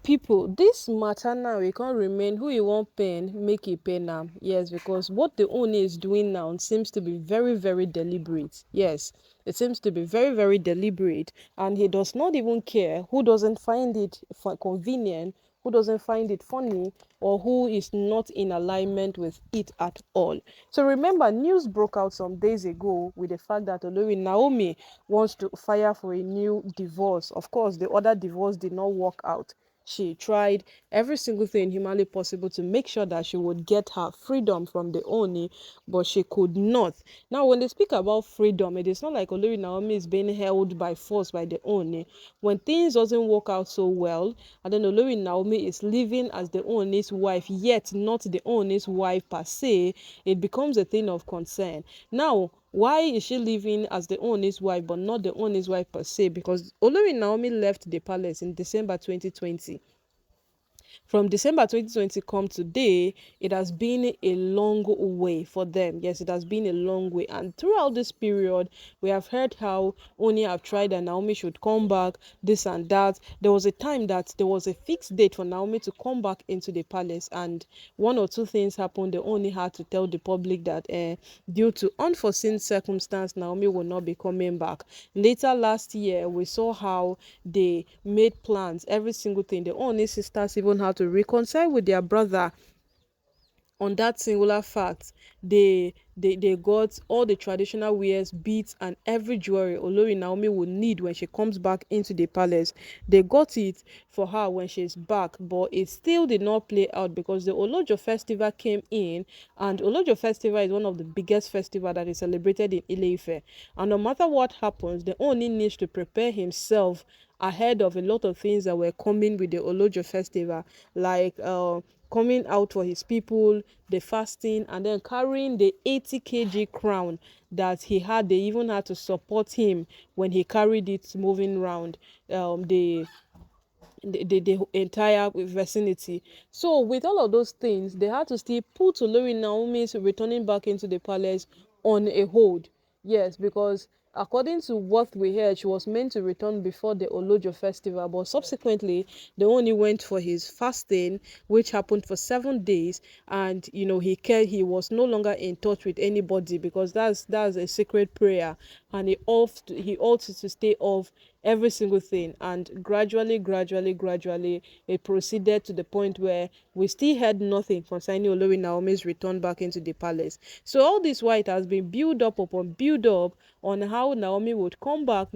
People, this matter now, we can't remain who you want pain, make it pain now. Yes, because what the owner is doing now seems to be very, very deliberate. Yes, it seems to be very, very deliberate, and he does not even care who doesn't find it convenient, who doesn't find it funny, or who is not in alignment with it at all. So remember, news broke out some days ago with the fact that Olori Naomi wants to fire for a new divorce. Of course, the other divorce did not work out. She tried every single thing humanly possible to make sure that she would get her freedom from the Oni, but she could not. Now, when they speak about freedom, it is not like Olori Naomi is being held by force by the Oni. When things doesn't work out so well, and then Olori Naomi is living as the Oni's wife, yet not the Oni's wife per se, it becomes a thing of concern. Now, why is she living as the Oni's wife but not the Oni's wife per se? Because Olori Naomi left the palace in December 2020. From December 2020 come today, it has been a long way for them. Yes, it has been a long way. And throughout this period, we have heard how Oni have tried that Naomi should come back, this and that. There was a time that there was a fixed date for Naomi to come back into the palace, and one or two things happened. They only had to tell the public that due to unforeseen circumstance, Naomi will not be coming back. Later last year, we saw how they made plans, every single thing. The Oni sisters even had to reconcile with their brother on that singular fact. They got all the traditional wears, beads, and every jewelry Olori Naomi would need when she comes back into the palace. They got it for her when she's back, but it still did not play out because the Olojo festival came in, and Olojo festival is one of the biggest festival that is celebrated in Ile-Ife. And no matter what happens, the Oni needs to prepare himself ahead of a lot of things that were coming with the Olojo festival, like coming out for his people, the fasting, and then carrying the 80 kg crown that he had. They even had to support him when he carried it moving around the entire vicinity. So with all of those things, they had to still put Olori Naomi's returning back into the palace on a hold. Yes, because according to what we heard, she was meant to return before the Olojo festival, but subsequently they only went for his fasting, which happened for 7 days, and he was no longer in touch with anybody because that's a sacred prayer, and he ought to stay off every single thing. And gradually it proceeded to the point where we still had nothing concerning Olori Naomi's return back into the palace. So all this while it has been build up upon build up on how Naomi would come back,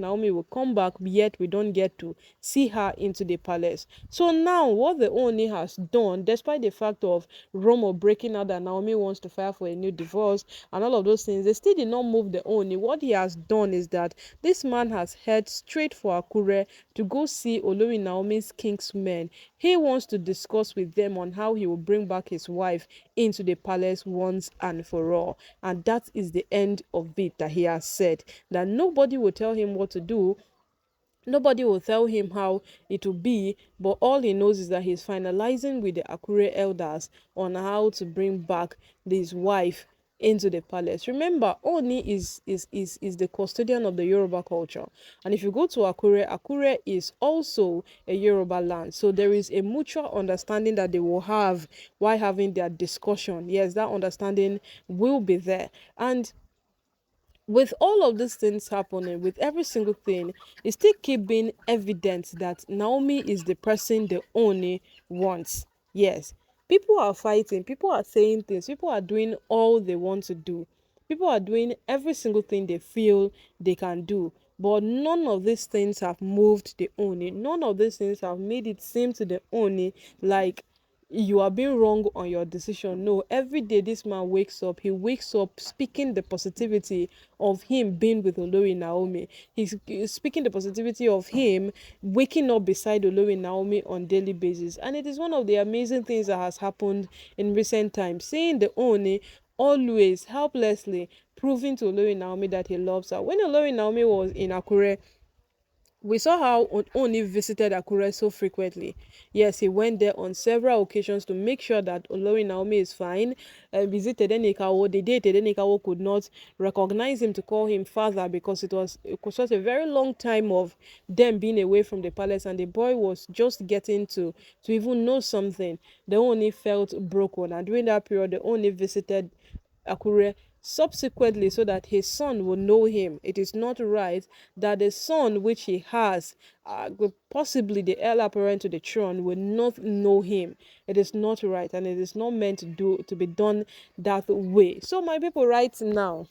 yet we don't get to see her into the palace. So now what the Oni has done, despite the fact of rumor breaking out that Naomi wants to file for a new divorce and all of those things, they still did not move the Oni. What he has done is that this man has head straight for Akure to go see Olori Naomi's kingsmen. He wants to discuss with them on how he will bring back his wife into the palace once and for all. And that is the end of it, that he has said that nobody will tell him what to do. Nobody will tell him how it will be, but all he knows is that he's finalizing with the Akure elders on how to bring back this wife into the palace. Remember, Oni is the custodian of the Yoruba culture. And if you go to Akure, Akure is also a Yoruba land. So there is a mutual understanding that they will have while having their discussion. Yes, that understanding will be there. And with all of these things happening, with every single thing, it still keep being evident that Naomi is the person the Oni wants. Yes, people are fighting, people are saying things, people are doing all they want to do. People are doing every single thing they feel they can do. But none of these things have moved the Oni. None of these things have made it seem to the Oni like you are being wrong on your decision. No, every day this man wakes up, he wakes up speaking the positivity of him being with Olori Naomi. He's speaking the positivity of him waking up beside Olori Naomi on daily basis. And it is one of the amazing things that has happened in recent times. Seeing the Oni always helplessly proving to Olori Naomi that he loves her. When Olori Naomi was in Akure, We saw how Oni visited Akure so frequently. Yes, he went there on several occasions to make sure that Olori Naomi is fine. Visited Enikawo. The day Enikawo could not recognize him to call him father because it was such a very long time of them being away from the palace, and the boy was just getting to even know something. The Oni felt broken, and during that period, the Oni visited Akure subsequently so that his son will know him. It is not right that the son which he has, possibly the heir apparent to the throne, will not know him. It is not right, and it is not meant to be done that way. So my people, right now,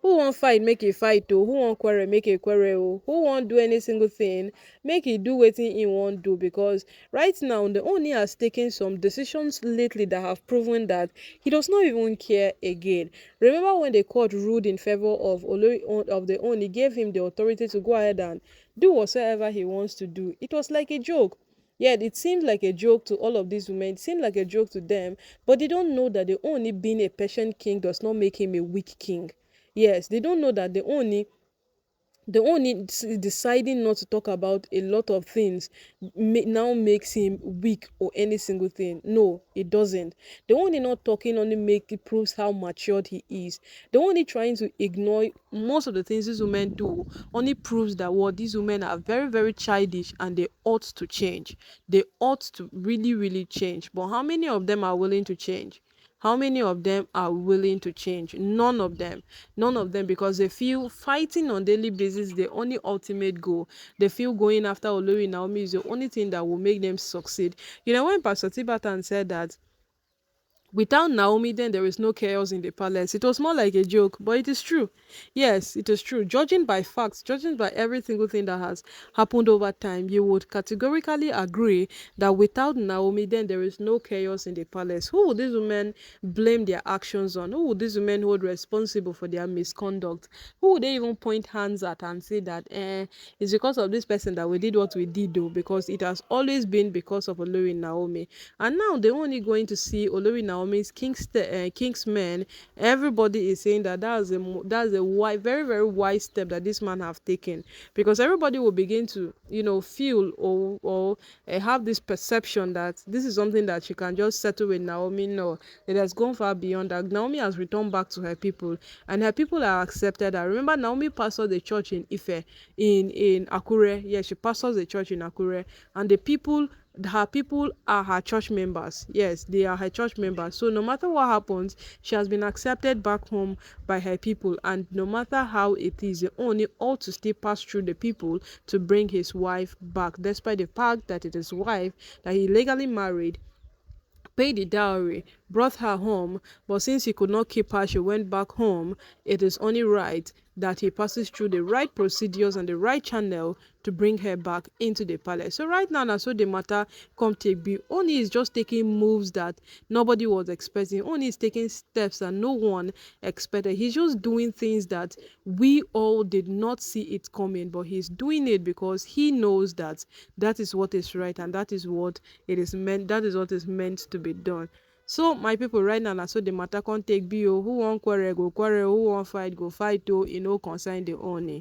who wan fight make e fight o, who wan quarrel make e quarrel o, who wan do any single thing make e do wetin e wan do, because right now the Ooni has taken some decisions lately that have proven that he does not even care again. Remember when the court ruled in favor of of the Ooni, gave him the authority to go ahead and do whatsoever he wants to do. It was like a joke. Yet it seemed like a joke to all of these women. It seemed like a joke to them, but they don't know that the Ooni being a patient king does not make him a weak king. Yes, they don't know that the only deciding not to talk about a lot of things now makes him weak or any single thing. No, it doesn't. The only not talking only make it proves how matured he is. The only trying to ignore most of the things these women do only proves that what these women are very, very childish, and they ought to change. They ought to really, really change. But how many of them are willing to change? How many of them are willing to change? None of them. None of them, because they feel fighting on daily basis the only ultimate goal. They feel going after Olori Naomi is the only thing that will make them succeed. You know, when Pastor Tibatan said that without Naomi, then there is no chaos in the palace. It was more like a joke, but it is true. Yes, it is true. Judging by facts, judging by every single thing that has happened over time, you would categorically agree that without Naomi, then there is no chaos in the palace. Who would these women blame their actions on? Who would these women hold responsible for their misconduct? Who would they even point hands at and say that, it's because of this person that we did what we did, though? Because it has always been because of Olori Naomi. And now they're only going to see Olori Naomi's Kingsmen. Everybody is saying that that's a very, very wise step that this man have taken, because everybody will begin to feel or have this perception that this is something that she can just settle with Naomi. No, it has gone far beyond that. Naomi has returned back to her people, and her people are accepted her. Remember, Naomi pastored the church in Ife, in Akure. Yeah, she pastors the church in Akure, and her people are her church members. Yes, they are her church members. So no matter what happens, she has been accepted back home by her people, and no matter how it is, the only ought to still pass through the people to bring his wife back, despite the fact that it is his wife that he legally married, paid the dowry, brought her home, but since he could not keep her, she went back home. It is only right that he passes through the right procedures and the right channel to bring her back into the palace. So right now, so the matter come take be. Oni is just taking moves that nobody was expecting. Oni is taking steps that no one expected. He's just doing things that we all did not see it coming, but he's doing it because he knows that that is what is right, and that is what it is meant. That is what is meant to be done. So my people, right now, so the matter can't take be, who want quarrel go quarrel, who want fight go fight, oh, concern the Ooni.